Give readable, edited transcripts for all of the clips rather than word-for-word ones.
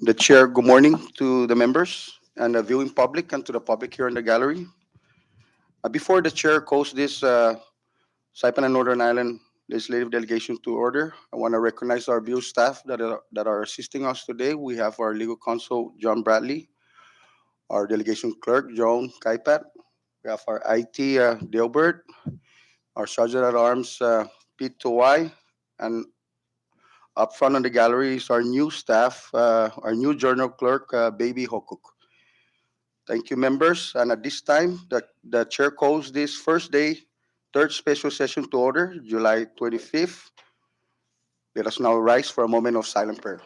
The chair, good morning to the members and the viewing public and to the public here in the gallery. Before the chair calls this Saipan and Northern Ireland Legislative Delegation to order, I want to recognize our view staff that are assisting us today. We have our legal counsel, John Bradley, our delegation clerk, Joan Kaipat. We have our IT, Delbert, our sergeant at arms, Pete Towai, and up front on the gallery is our new staff, our new journal clerk, Baby Hokuk. Thank you, members. And at this time, the chair calls this first day, third special session to order, July 25th. Let us now rise for a moment of silent prayer.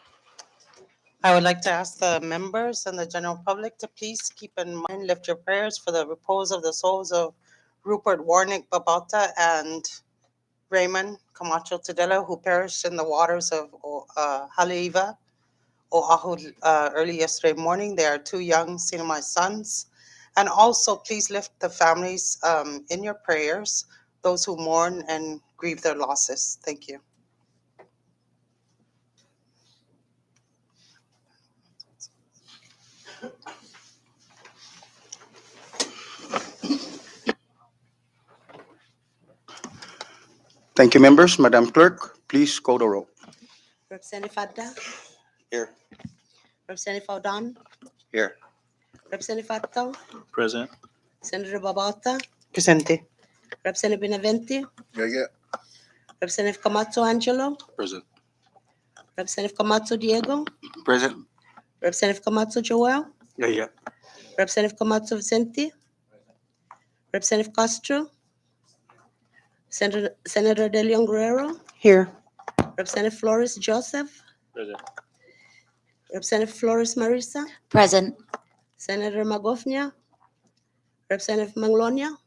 I would like to ask the members and the general public to please keep in mind, lift your prayers for the repose of the souls of Rupert Warnick Babauta and Raymond Camacho Tadela, who perished in the waters of Haleiwa, Oahu, early yesterday morning. They are two young Sinai sons. And also, please lift the families in your prayers, those who mourn and grieve their losses. Thank you. Thank you, members. Madam Clerk, please call the roll. Representative Fadda, Here. Representative Faudon, Here. Representative Fatto, Present. Senator Babauta, Presente. Representative Benavente, Yeah. Representative Camacho Angelo, Present. Representative Camacho Diego, Present. Representative Camacho Joel, Yeah. Representative Camacho Vicente, Representative Castro, Senator De Leon Guerrero, Here. Representative Flores Joseph, Present. Representative Flores Marisa, Present. Senator Magofnia, Representative Manglonia,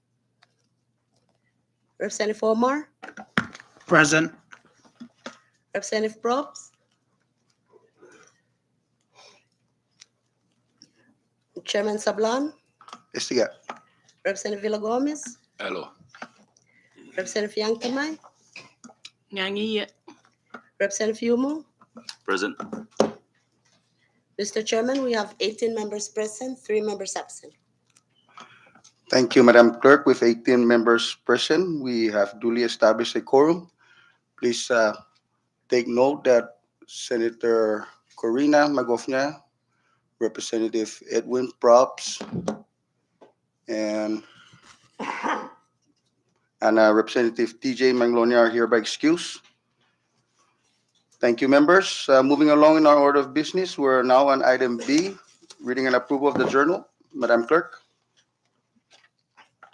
Representative Omar, Present. Representative Probst, Chairman Sablan, Estiga. Representative Villa Gomez, Hello. Representative Yankamai, Nyangi. Representative Yumu. Present. Mr. Chairman, we have 18 members present, 3 members absent. Thank you, Madam Clerk. With 18 members present, we have duly established a quorum. Please take note that Senator Corina Magofnia, Representative Edwin Props, and Representative TJ Manglonia are hereby excused. Thank you, members. Moving along in our order of business, we're now on item B, reading and approval of the journal. Madam Clerk.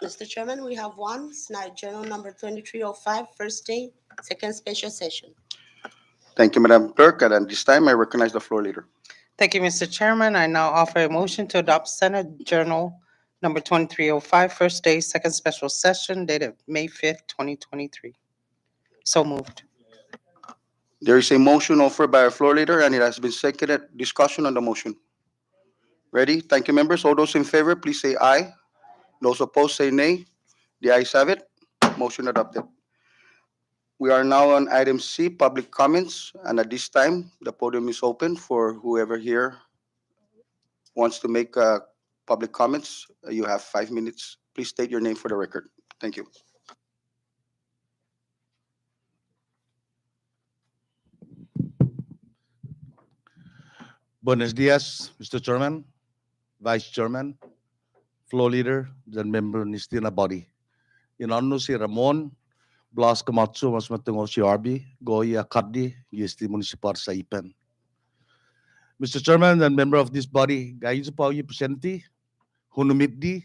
Mr. Chairman, we have one, Senate Journal number 2305, first day, second special session. Thank you, Madam Clerk. And at this time, I recognize the floor leader. Thank you, Mr. Chairman. I now offer a motion to adopt Senate Journal number 2305, first day, second special session, dated May 5th, 2023. So moved. There is a motion offered by our floor leader, and it has been seconded. Discussion on the motion. Ready? Thank you, members. All those in favor, please say aye. Those opposed, say nay. The ayes have it. Motion adopted. We are now on item C, public comments, and at this time, the podium is open for whoever here wants to make public comments. You have 5 minutes. Please state your name for the record. Thank you. Buenos dias, Mr. Chairman, Vice Chairman, Floor Leader, dan member ni Stina Body. Inano si Ramon Blas Camacho mas matungo si RB, Goya Kaddi, Yesti Municipal Saipan. Mr. Chairman and member of this body, gayon sa pauyi presenti, hunumiti,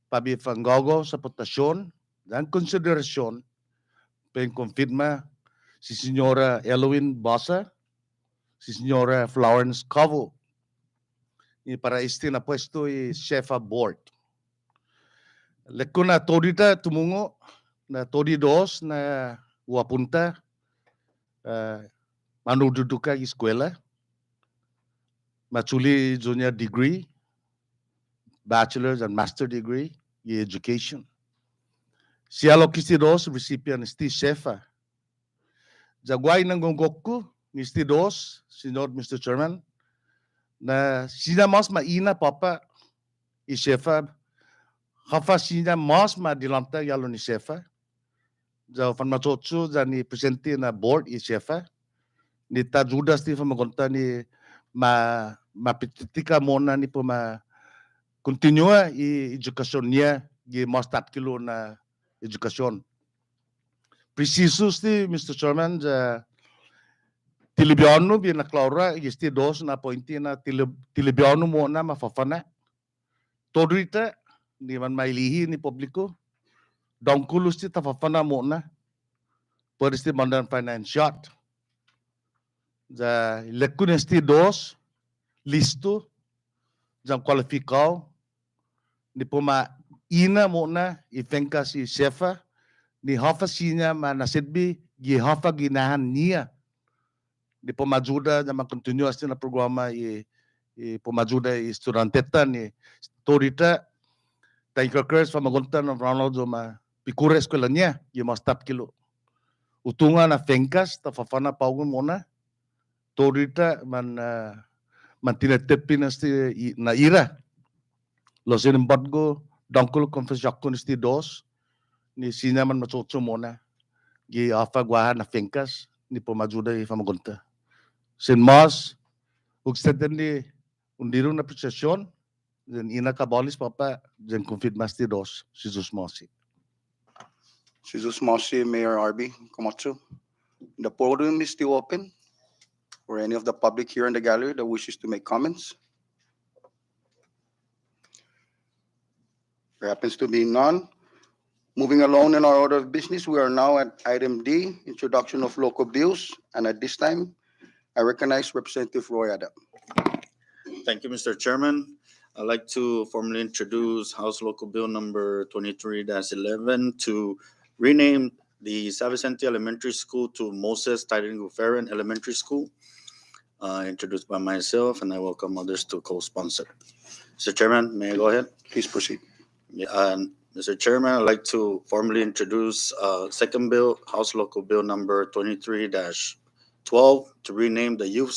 pabi fangogo sa potasyon dan konsiderasyon, pengkonfirma si Senyora Eloin Basa, si Senyora Florence Cavo, y para este na puesto y Shefa Board. Lekuna todita tumungo na todidos na wapunta manududuka eskwela, machuli junior degree, bachelor's and master degree, y education. Si alokistidos recipient sti Shefa. Jagway ng gonggoku, Mr. Dos, Senor Mr. Chairman, Na sina mas ma ina papa i chefa. Hafa sina mas ma dilanta yalo ni chefa. Ja fan machotsu ja ni presenti na board i chefa. Ni ta judas ti fa magonta ni ma pititika mona ni po ma continua i edukasyon niya gi mas 4 kilo na edukasyon. Precisus ti Mr. Chairman ja Tilibiano bi na Claura isti dos na pointi na Tilibiano mo na mafafana. Todrita ni man mailihi ni publiko. Dongkulus ti tafafana mo na. Pwede mandan finance shot. Ja lekun esti dos listo jang kualifikau ni puma ina mo na ifengka si chefa ni hafa sinya ma nasidbi gi hafa ginahan niya di pemajuda na continue na programa i pemajuda i studenteta ni torita taikakers fa magunta ng Ronald ma pikure eskwela niya gi mas 4 kilo utunga na fengkas ta fafana paugun mona torita man tinatepin na ira los inimbadgo dangkul konfesakun sti dos ni sinya man machotso mona gi afa guahan na fengkas ni pemajuda i famagunta sin mas ugsteden ni undiru na apreciación den ina kabalis papa den confirmas sti dos si sus masi. Jesus Mosi, Mayor Arby Komatsu. The podium is still open for any of the public here in the gallery that wishes to make comments. There happens to be none. Moving along in our order of business, we are now at item D, introduction of local bills. And at this time, I recognize Representative Roy Ada. Thank you, Mr. Chairman. I'd like to formally introduce House Local Bill number 23-11 to rename the San Vicente Elementary School to Moses Titan Guferin Elementary School. Introduced by myself, and I welcome others to co-sponsor. Mr. Chairman, may I go ahead? Please proceed. Mr. Chairman, I'd like to formally introduce second bill, House Local Bill number 23-12, to rename the youth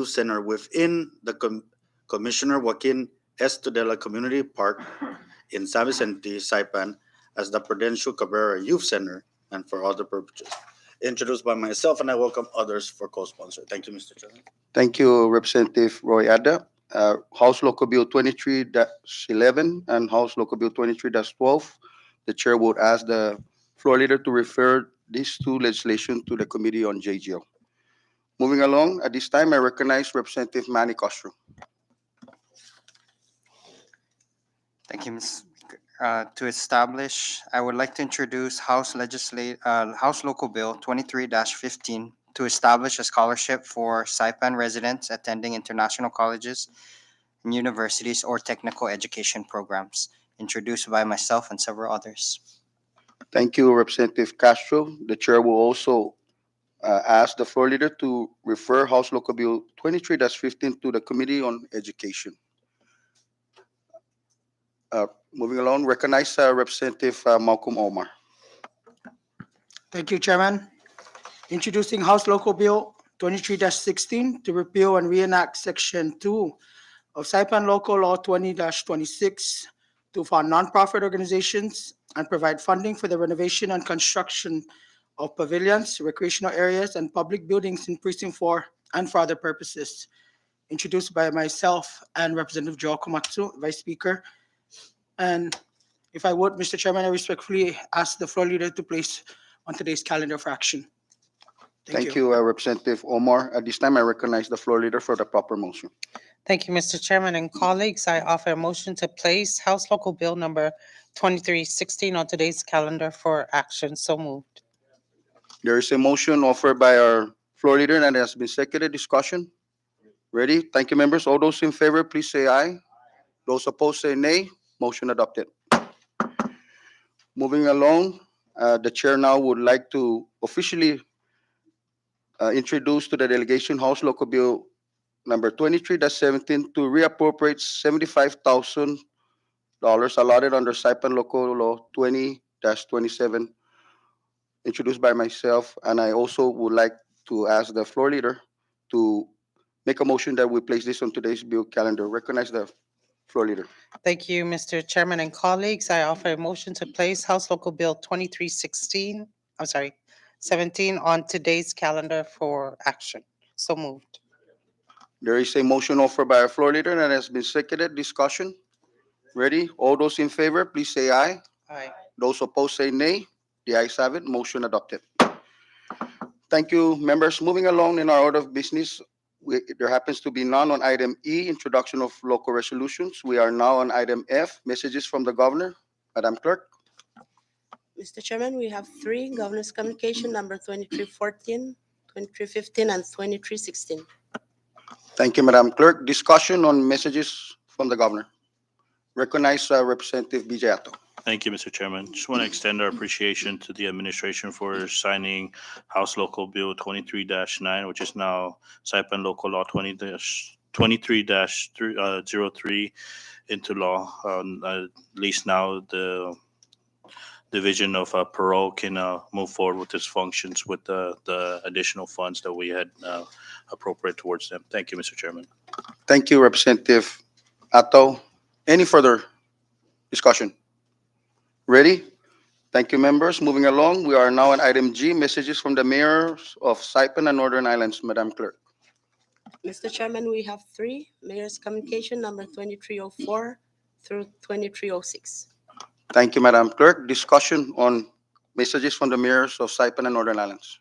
center within the Commissioner Joaquin S. Tudela Community Park in San Vicente, Saipan, as the Prudential Cabrera Youth Center and for other purposes. Introduced by myself, and I welcome others for co-sponsor. Thank you, Mr. Chairman. Thank you, Representative Roy Ada. House Local Bill 23-11 and House Local Bill 23-12. The chair would ask the floor leader to refer these two legislation to the Committee on JGO. Moving along, at this time, I recognize Representative Manny Castro. Thank you, Ms. Speaker. To establish, I would like to introduce House Local Bill 23-15 to establish a scholarship for Saipan residents attending international colleges and universities or technical education programs, introduced by myself and several others. Thank you, Representative Castro. The chair will also ask the floor leader to refer House Local Bill 23-15 to the Committee on Education. Moving along, recognize Representative Malcolm Omar. Thank you, Chairman. Introducing House Local Bill 23-16 to repeal and reenact Section 2 of Saipan Local Law 20-26 to fund nonprofit organizations and provide funding for the renovation and construction of pavilions, recreational areas, and public buildings in Precinct 4 and for other purposes. Introduced by myself and Representative Joel Komatsu, Vice Speaker. And if I would, Mr. Chairman, I respectfully ask the floor leader to place on today's calendar for action. Thank you, Representative Omar. At this time, I recognize the floor leader for the proper motion. Thank you, Mr. Chairman and colleagues. I offer a motion to place House Local Bill number 2316 on today's calendar for action. So moved. There is a motion offered by our floor leader and it has been seconded. Discussion? Ready? Thank you, members. All those in favor, please say aye. Those opposed, say nay. Motion adopted. Moving along, the chair now would like to officially introduce to the delegation House Local Bill number 23-17 to reappropriate $75,000 allotted under Saipan Local Law 20-27, introduced by myself. And I also would like to ask the floor leader to make a motion that we place this on today's bill calendar. Recognize the floor leader. Thank you, Mr. Chairman and colleagues. I offer a motion to place House Local Bill 2316, 17 on today's calendar for action. So moved. There is a motion offered by our floor leader that has been seconded. Discussion. Ready? All those in favor, please say aye. Aye. Those opposed say nay. The ayes have it. Motion adopted. Thank you, members. Moving along in our order of business, there happens to be none on item E, introduction of local resolutions. We are now on item F, messages from the governor. Madam Clerk. Mr. Chairman, we have three governor's communication number 2314, 2315, and 2316. Thank you, Madam Clerk. Discussion on messages from the governor. Recognize Representative Bijayato. Thank you, Mr. Chairman. Just want to extend our appreciation to the administration for signing House Local Bill 23-9, which is now Saipan Local Law 23-03 into law. At least now the Division of Parole can move forward with its functions with the additional funds that we had appropriate towards them. Thank you, Mr. Chairman. Thank you, Representative Atto. Any further discussion? Ready? Thank you, members. Moving along, we are now on item G, messages from the mayors of Saipan and Northern Islands. Madam Clerk. Mr. Chairman, we have three mayor's communication number 2304 through 2306. Thank you, Madam Clerk. Discussion on messages from the mayors of Saipan and Northern Islands.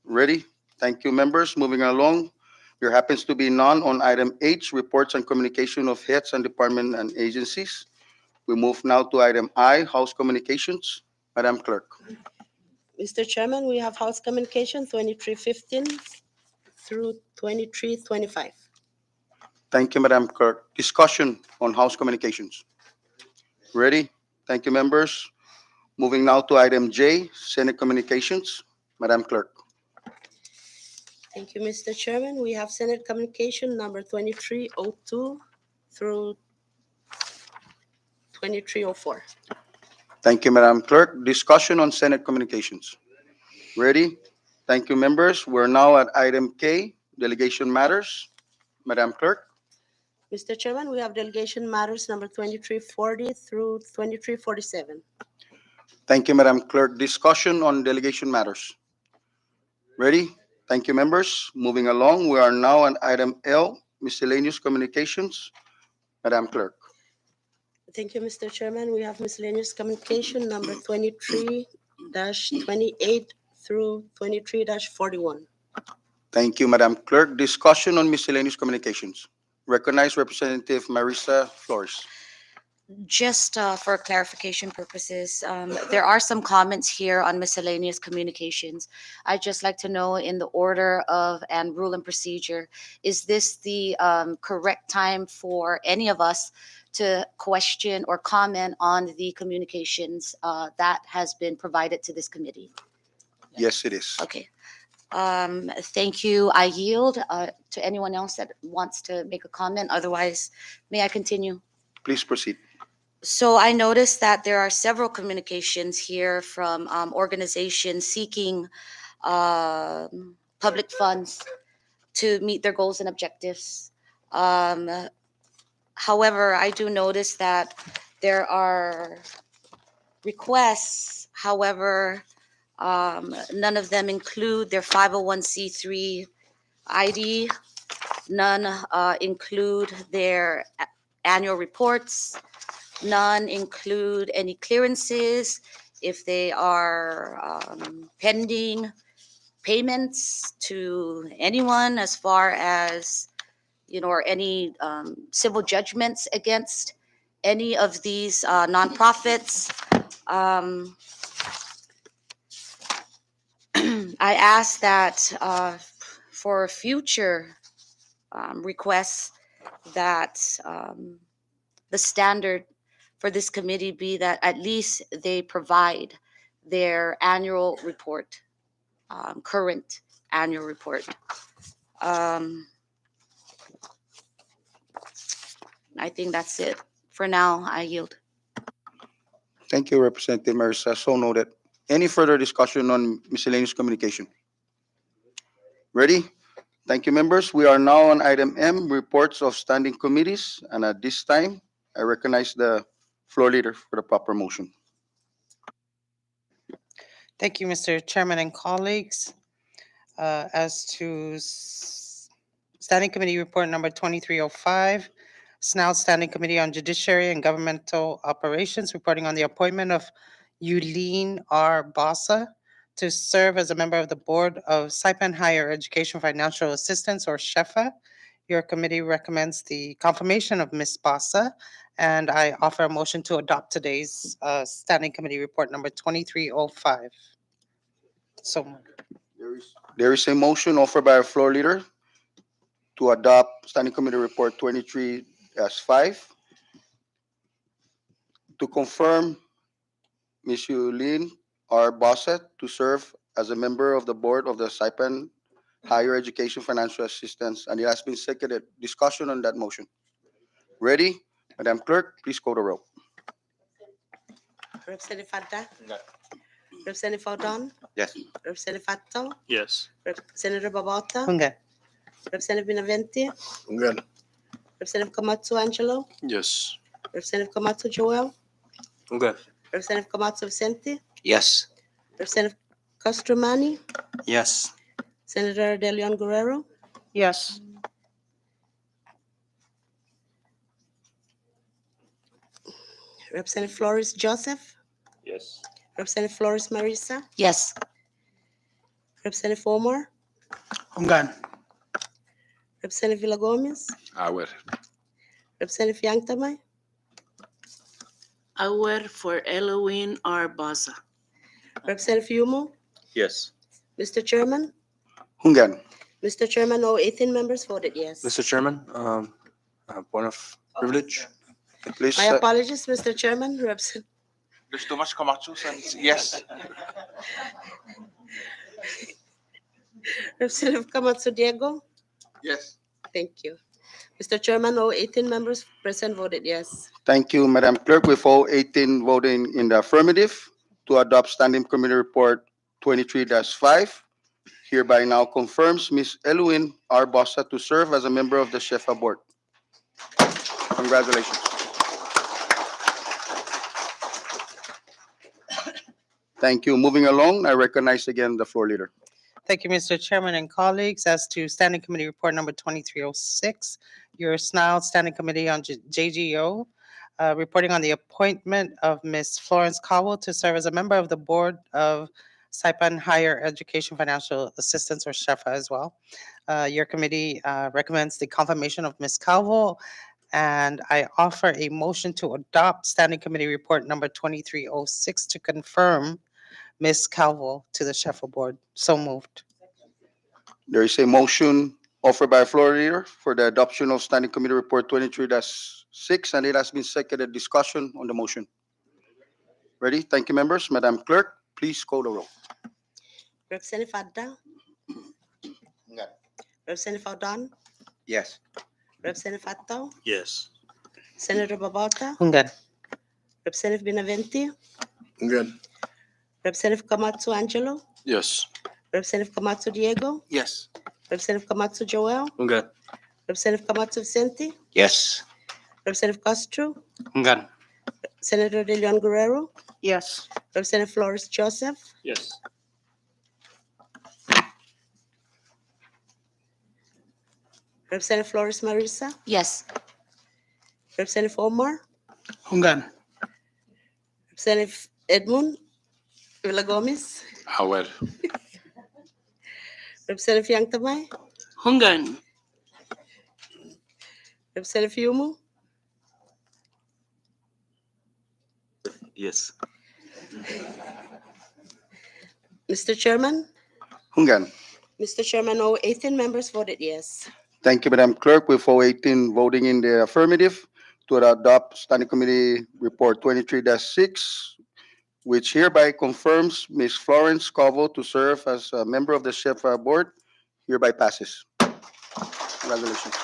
Ready? Thank you, members. Moving along, there happens to be none on item H, reports and communication of heads and department and agencies. We move now to item I, House Communications. Madam Clerk. Mr. Chairman, we have House Communication 2315 through 2325. Thank you, Madam Clerk. Discussion on House Communications. Ready? Thank you, members. Moving now to item J, Senate Communications. Madam Clerk. Thank you, Mr. Chairman. We have Senate Communication number 2302 through 2304. Thank you, Madam Clerk. Discussion on Senate Communications. Ready? Thank you, members. We're now at item K, Delegation Matters. Madam Clerk. Mr. Chairman, we have Delegation Matters number 2340 through 2347. Thank you, Madam Clerk. Discussion on Delegation Matters. Ready? Thank you, members. Moving along, we are now on item L, Miscellaneous Communications. Madam Clerk. Thank you, Mr. Chairman. We have Miscellaneous Communication number 23-28 through 23-41. Thank you, Madam Clerk. Discussion on Miscellaneous Communications. Recognize Representative Marisa Flores. Just for clarification purposes, there are some comments here on miscellaneous communications. I'd just like to know in the order of and rule and procedure, is this the correct time for any of us to question or comment on the communications that has been provided to this committee? Yes, it is. Okay. Thank you. I yield to anyone else that wants to make a comment. Otherwise, may I continue? Please proceed. So I noticed that there are several communications here from organizations seeking public funds to meet their goals and objectives. However, I do notice that there are requests. However, none of them include their 501c3 ID. None include their annual reports. None include any clearances if they are pending payments to anyone as far as, or any civil judgments against any of these nonprofits. I ask that for future requests that the standard for this committee be that at least they provide their annual report, current annual report. I think that's it. For now, I yield. Thank you, Representative Marisa. So noted. Any further discussion on miscellaneous communication? Ready? Thank you, members. We are now on item M, reports of standing committees. And at this time, I recognize the floor leader for the proper motion. Thank you, Mr. Chairman and colleagues. As to Standing Committee Report number 2305, SNOW Standing Committee on Judiciary and Governmental Operations, reporting on the appointment of Yulene R. Bassa to serve as a member of the Board of Saipan Higher Education Financial Assistance, or SHEFA. Your committee recommends the confirmation of Ms. Bassa, and I offer a motion to adopt today's Standing Committee Report number 2305. So moved. There is a motion offered by our floor leader to adopt Standing Committee Report 23-5 to confirm Ms. Yulene R. Bossett to serve as a member of the board of the Saipan Higher Education Financial Assistance, and it has been seconded. Discussion on that motion. Ready? Madam Clerk, please call the roll. Representative Fadda? Representative Faudon? Yes. Representative Fatto? Yes. Senator Babauta? Hunga. Representative Benavente? Good. Representative Komatsu Angelo? Yes. Representative Komatsu Joel? Okay. Representative Komatsu Vicente? Yes. Representative Castromani? Yes. Senator De Leon Guerrero? Yes. Representative Flores Joseph? Yes. Representative Flores Marisa? Yes. Representative Omar? Hungan. Representative Villa Gomez? Awer. Representative Yangtamay? Aware for Elohim R. Baza. Representative Yumo? Yes. Mr. Chairman? Hungan. Mr. Chairman, all 18 members voted yes. Mr. Chairman, point of privilege. Please. My apologies, Mr. Chairman. There's too much Kamachos and yes. Representative Kamatsu Diego? Yes. Thank you. Mr. Chairman, all 18 members present voted yes. Thank you, Madam Clerk. With all 18 voting in the affirmative to adopt Standing Committee Report 23-5, hereby now confirms Ms. Eluin R. Bossa to serve as a member of the SHEFA Board. Congratulations. Thank you. Moving along, I recognize again the floor leader. Thank you, Mr. Chairman and colleagues. As to Standing Committee Report number 2306, your SNILE Standing Committee on JGO, reporting on the appointment of Ms. Florence Cowell to serve as a member of the Board of Saipan Higher Education Financial Assistance, or SHEFA as well. Your committee recommends the confirmation of Ms. Cowell, and I offer a motion to adopt Standing Committee Report number 2306 to confirm Ms. Cowell to the SHEFA Board. So moved. There is a motion offered by floor leader for the adoption of Standing Committee Report 23-6, and it has been seconded. Discussion on the motion. Ready? Thank you, members. Madam Clerk, please call the roll. Representative Fadda? No. Representative Faudon? Yes. Representative Fatto? Yes. Senator Babauta? Hunga. Representative Benavente? Good. Representative Kamatsu Angelo? Yes. Representative Kamatsu Diego? Yes. Representative Kamatsu Joel? Okay. Representative Kamatsu Vicente? Yes. Representative Castro? Hungan. Senator De Leon Guerrero? Yes. Representative Flores Joseph? Yes. Representative Flores Marisa? Yes. Representative Omar? Hungan. Representative Edmund Villa Gomez? Awer. Representative Yangtamay? Hungan. Representative Yumu? Yes. Mr. Chairman? Hungan. Mr. Chairman, all 18 members voted yes. Thank you, Madam Clerk. With all 18 voting in the affirmative to adopt Standing Committee Report 23-6, which hereby confirms Ms. Florence Covo to serve as a member of the SHEFA Board, hereby passes. Congratulations.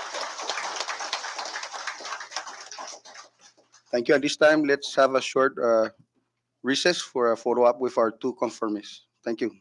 Thank you. At this time, let's have a short recess for a follow-up with our two confirmees. Thank you.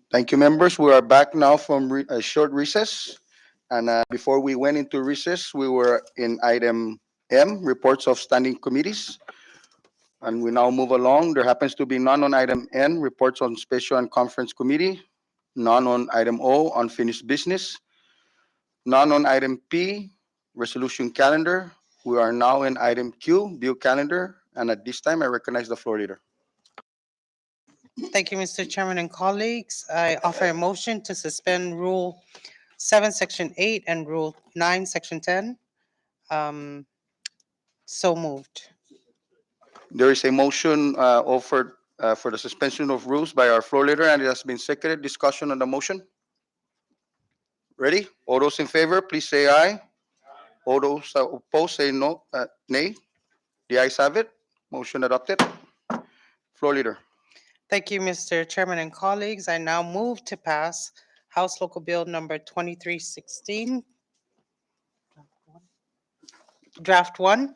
Thank you, members. We are back now from a short recess. And before we went into recess, we were in item M, reports of standing committees. And we now move along. There happens to be none on item N, reports on special and conference committee, none on item O, unfinished business, none on item P, resolution calendar. We are now in item Q, view calendar. And at this time, I recognize the floor leader. Thank you, Mr. Chairman and colleagues. I offer a motion to suspend Rule 7, Section 8, and Rule 9, Section 10. So moved. There is a motion offered for the suspension of rules by our floor leader, and it has been seconded. Discussion on the motion. Ready? All those in favor, please say aye. All those opposed, say no, nay. The ayes have it. Motion adopted. Floor leader. Thank you, Mr. Chairman and colleagues. I now move to pass House Local Bill number 2316, Draft 1,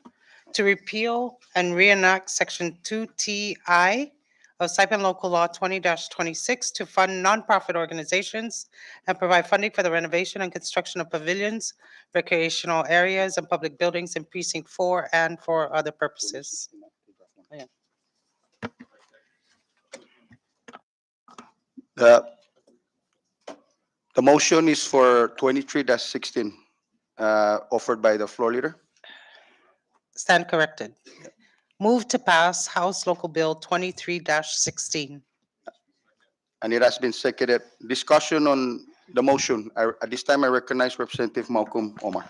to repeal and reenact Section 2TI of Saipan Local Law 20-26 to fund nonprofit organizations and provide funding for the renovation and construction of pavilions, recreational areas, and public buildings in Precinct 4 and for other purposes. The motion is for 23-16, offered by the floor leader. Stand corrected. Move to pass House Local Bill 23-16. And it has been seconded. Discussion on the motion. At this time, I recognize Representative Malcolm Omar.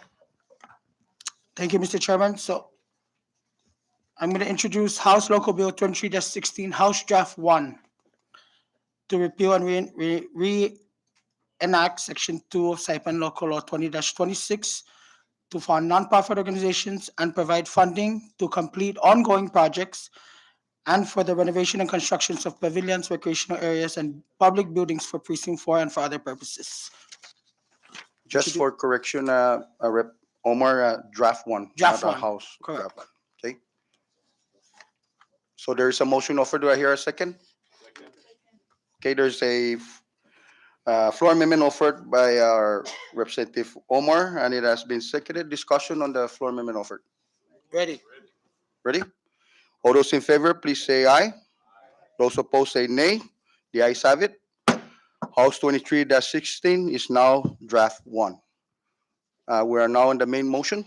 Thank you, Mr. Chairman. So I'm going to introduce House Local Bill 23-16, House Draft 1, to repeal and reenact Section 2 of Saipan Local Law 20-26 to fund nonprofit organizations and provide funding to complete ongoing projects and for the renovation and constructions of pavilions, recreational areas, and public buildings for Precinct 4 and for other purposes. Just for correction, Rep. Omar, draft 1, Draft not a one, House. correct. Draft 1. Okay. So there is a motion offered. Do I hear a second? Okay, there's a floor amendment offered by our Representative Omar, and it has been seconded. Discussion on the floor amendment offered. Ready? Ready? All those in favor, please say aye. Those opposed, say nay. The ayes have it. House 23-16 is now draft 1. We are now in the main motion.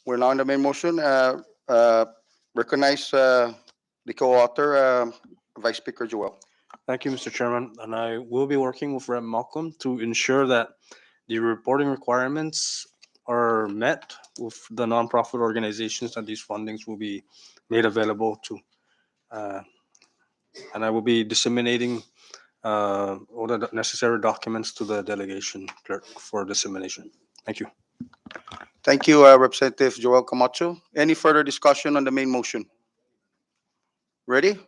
We're now in the main motion. Recognize the co-author, Vice Speaker Joel. Thank you, Mr. Chairman. And I will be working with Rep. Malcolm to ensure that the reporting requirements are met with the nonprofit organizations and these fundings will be made available to. And I will be disseminating all the necessary documents to the delegation clerk for dissemination. Thank you. Thank you, Representative Joel Camacho. Any further discussion on the main motion? Ready?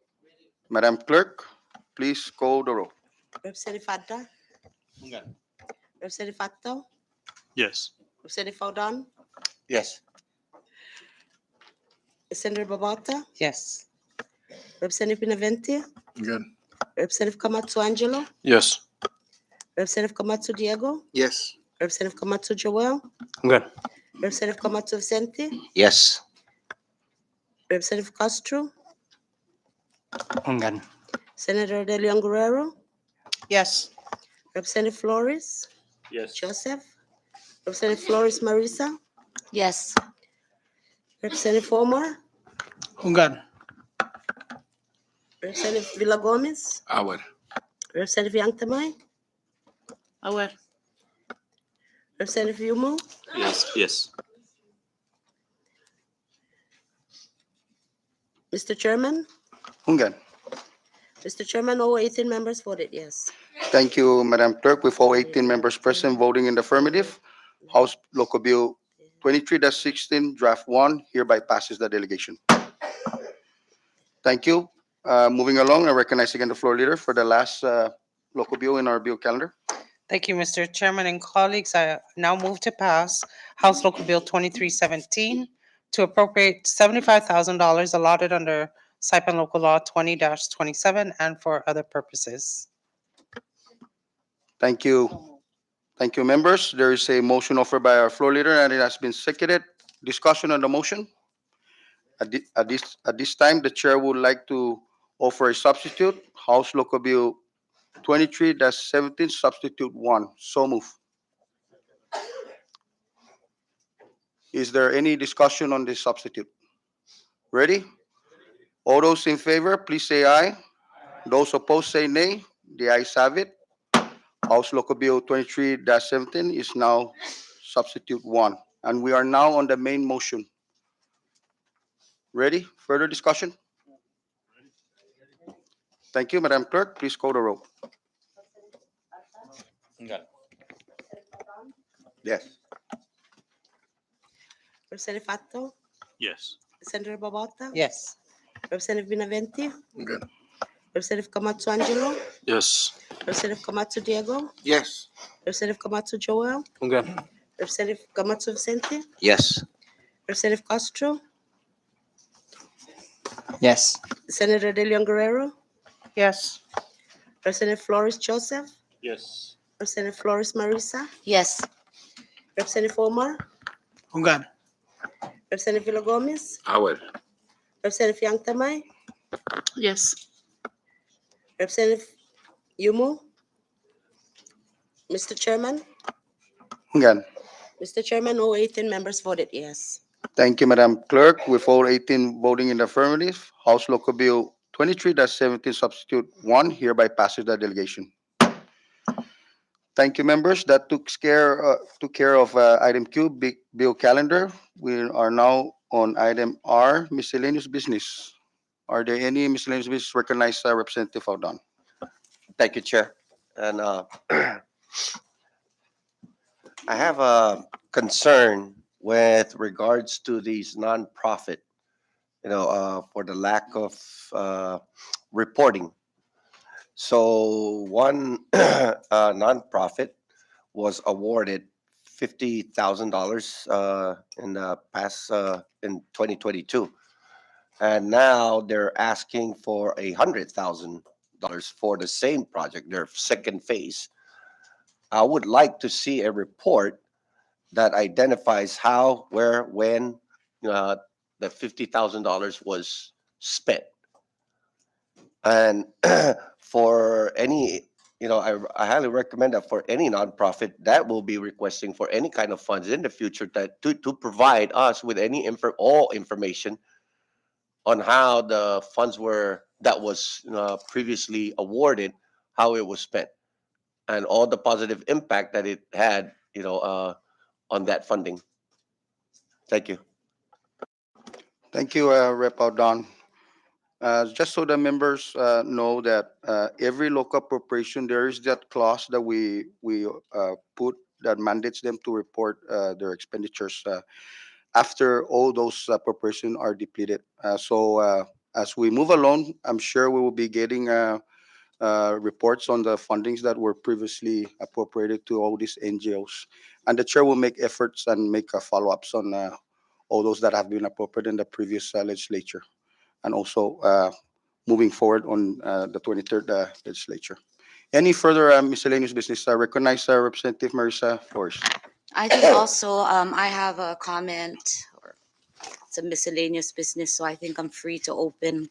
Madam Clerk, please call the roll. Representative Fadda? Representative Facto? Yes. Representative Faudon? Yes. Senator Babauta? Yes. Representative Benavente? Good. Representative Kamatsu Angelo? Yes. Representative Kamatsu Diego? Yes. Representative Kamatsu Joel? Good. Representative Kamatsu Vicente? Yes. Representative Castro? Good. Senator De Leon Guerrero? Yes. Representative Flores? Yes. Joseph? Representative Flores Marisa? Yes. Representative Omar? Hungan. Representative Villa Gomez? Aware. Representative Yang Tamay? Aware. Representative Yumu? Yes. Yes. Mr. Chairman? Hungan. Mr. Chairman, all 18 members voted yes. Thank you, Madam Clerk. With all 18 members present voting in the affirmative, House Local Bill 23-16, Draft 1, hereby passes the delegation. Thank you. Moving along, I recognize again the floor leader for the last local bill in our bill calendar. Thank you, Mr. Chairman and colleagues. I now move to pass House Local Bill 2317 to appropriate $75,000 allotted under Saipan Local Law 20-27, and for other purposes. Thank you. Thank you, members. There is a motion offered by our floor leader, and it has been seconded. Discussion on the motion. At this time, the chair would like to offer a substitute, House Local Bill 23-17, Substitute 1. So move. Is there any discussion on this substitute? Ready? All those in favor, please say aye. Those opposed, say nay. The ayes have it. House Local Bill 23-17 is now Substitute 1. And we are now on the main motion. Ready? Further discussion? Thank you, Madam Clerk. Please call the roll. Yes. Representative Fato, Yes. Senator Babauta, Yes. Representative Benavente, Good. Representative Camacho Angelo, Yes. Representative Camacho Diego, Yes. Representative Camacho Joel, Okay. Representative Camacho Vicente, Yes. Representative Castro, Yes. Senator De Leon Guerrero, Yes. Representative Flores Joseph, Yes. Representative Flores Marisa, Yes. Representative Omar, Gungan. Representative Villa Gomez, Howard. Representative Yang Tamay, Yes. Representative Yumu. Mr. Chairman, Again. Mr. Chairman, all 18 members voted yes. Thank you, Madam Clerk. With all 18 voting in the affirmative, House Local Bill 23-17, Substitute 1 hereby passes the delegation. Thank you, members. That took care of item Q, big bill calendar. We are now on item R, miscellaneous business. Are there any miscellaneous business recognized, Representative Aldon? Thank you, Chair. And I have a concern with regards to these nonprofit, for the lack of reporting. So one nonprofit was awarded $50,000 in the past in 2022, and now they're asking for $100,000 for the same project, their second phase. I would like to see a report that identifies how, where, when the $50,000 was spent. And for any, I highly recommend that for any nonprofit that will be requesting for any kind of funds in the future that to provide us with any all information on how the funds were that was previously awarded, how it was spent, and all the positive impact that it had, on that funding. Thank you. Thank you, Rep. Aldon. Just so the members know that every local appropriation, there is that clause that we put that mandates them to report their expenditures after all those appropriations are depleted. So as we move along, I'm sure we will be getting reports on the fundings that were previously appropriated to all these NGOs, and the chair will make efforts and make follow-ups on all those that have been appropriated in the previous legislature, and also moving forward on the 23rd legislature. Any further miscellaneous business? I recognize Representative Marisa Flores. I think also I have a comment, or it's a miscellaneous business, so I think I'm free to open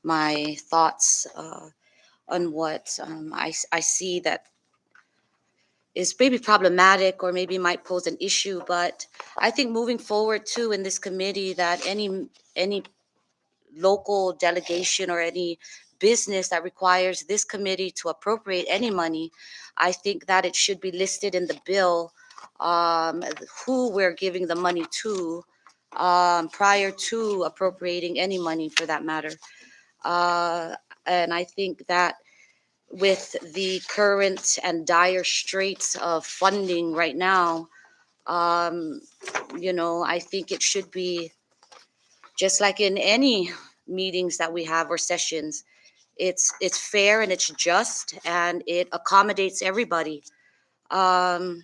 my thoughts on what I see that is maybe problematic or maybe might pose an issue. But I think moving forward too in this committee, that any local delegation or any business that requires this committee to appropriate any money, I think that it should be listed in the bill who we're giving the money to prior to appropriating any money for that matter. And I think that with the current and dire straits of funding right now, I think it should be just like in any meetings that we have or sessions. It's fair and it's just and it accommodates everybody. One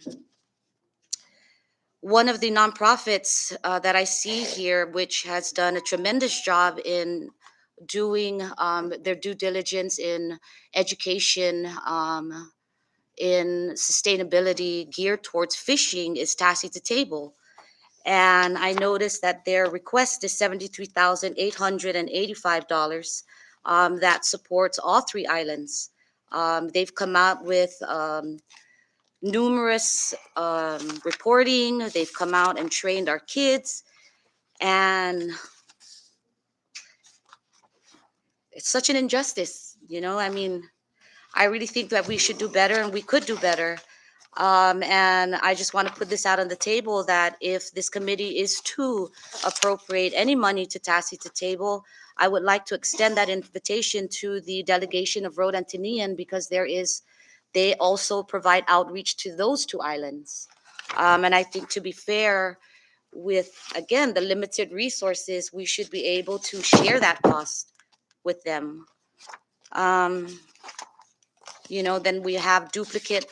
of the nonprofits that I see here, which has done a tremendous job in doing their due diligence in education, in sustainability geared towards fishing is taxi to table. And I noticed that their request is $73,885 that supports all three islands. They've come out with numerous reporting. They've come out and trained our kids. And it's such an injustice, you know? I mean, I really think that we should do better and we could do better. And I just want to put this out on the table that if this committee is to appropriate any money to taxi to table, I would like to extend that invitation to the delegation of Rhode and Tinian because they also provide outreach to those two islands. And I think to be fair with, again, the limited resources, we should be able to share that cost with them. You know, then we have duplicate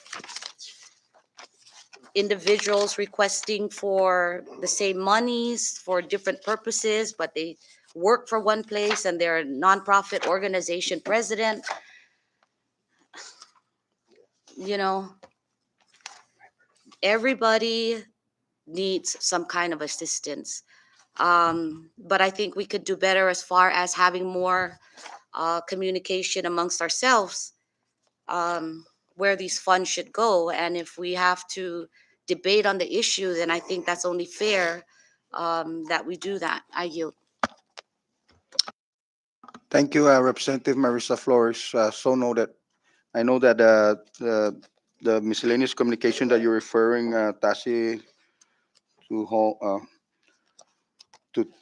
individuals requesting for the same monies for different purposes, but they work for one place and they're a nonprofit organization president. You know, everybody needs some kind of assistance. But I think we could do better as far as having more communication amongst ourselves where these funds should go. And if we have to debate on the issue, then I think that's only fair that we do that. I yield. Thank you, Representative Marisa Flores. So noted. I know that the miscellaneous communication that you're referring, Tasi, to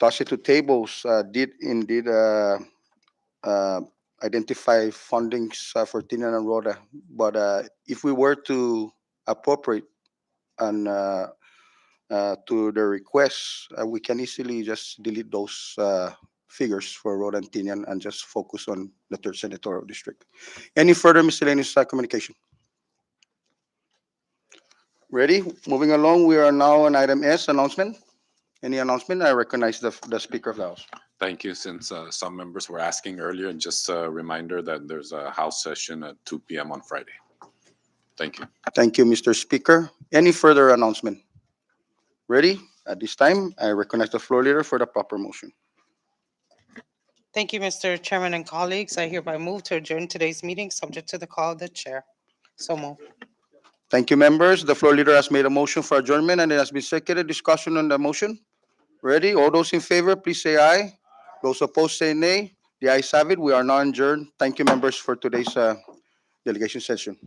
Tasi to tables, did indeed uh, identify fundings for Tinian and Rhoda. But if we were to appropriate and to the requests, we can easily just delete those figures for Rhoda and Tinian and just focus on the third senatorial district. Any further miscellaneous communication? Ready? Moving along, we are now on item S, announcement. Any announcement? I recognize the Speaker of the House. Thank you. Since some members were asking earlier, and just a reminder that there's a House session at 2 p.m. on Friday. Thank you. Thank you, Mr. Speaker. Any further announcement? Ready? At this time, I recognize the floor leader for the proper motion. Thank you, Mr. Chairman and colleagues. I hereby move to adjourn today's meeting, subject to the call of the chair. So move. Thank you, members. The floor leader has made a motion for adjournment and it has been seconded. Discussion on the motion. Ready? All those in favor, please say aye. Those opposed, say nay. The ayes have it. We are now adjourned. Thank you, members, for today's delegation session.